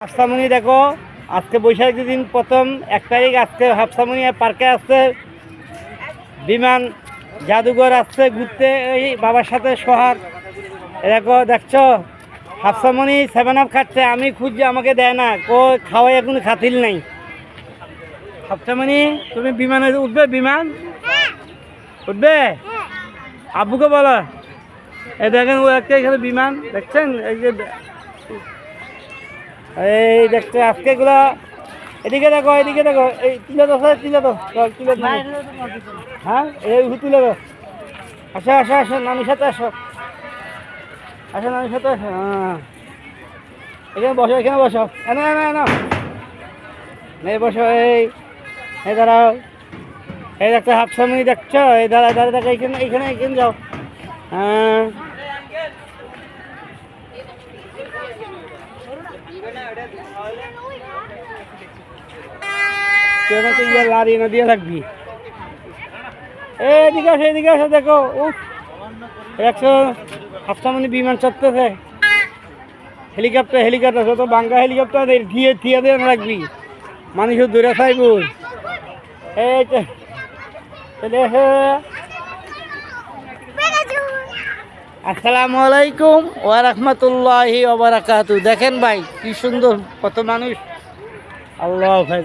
হাফসামনি দেখো, আজকে বৈশাখের দিন প্রথম 1 তারিখ। আজকে হাফসামনি পার্কে আসছে, বিমান জাদুঘর আসছে ঘুরতে এই বাবার সাথে সোহাগ। দেখো দেখছো হাফসামনি 7 আপ খাচ্ছে, আমি খুঁজছি আমাকে দেয় না, খাওয়াই এখন খাতিল নাই। হাফসামনি তুমি বিমানে উঠবে? বিমান উঠবে? আব্বুকে বলো। এই দেখেন ও একটা এখানে বিমান দেখছেন, এই যে এই দেখছো আজকে এগুলো। এদিকে দেখো, এদিকে দেখো, এই তুলে দো, তুলে দো, তুলে দো। হ্যাঁ এই তুলে দো। আসো আসো আসো, নানির সাথে আসো, আসো নানির সাথে আসো। হ্যাঁ এখানে বসো, এখানে বসো, এনো এনো এনো, এই বসো। এই দাঁড়াও, এই দেখছো হাফসামনি দেখছো, এই দাঁড়া দাঁড়া দেখো, এইখানে এইখানে এইখানে যাও। হ্যাঁ লাড়ি না দিয়ে থাকবি। এদিকে আসো, এদিকে আসো, দেখো দেখছো হাফসামনি বিমান চড়তেছে, হেলিকপ্টার হেলিকপ্টার তো বাঙ্গা হেলিকপ্টার দিয়ে থিয়ে দিয়ে রাখবি, মানুষ দূরে থাকব। এই চলে এসো। আসসালামু আলাইকুম ওয়া রাহমাতুল্লাহি ওয়া বারাকাতুহু। দেখেন ভাই কি সুন্দর, কত মানুষ, আল্লাহু আকবার।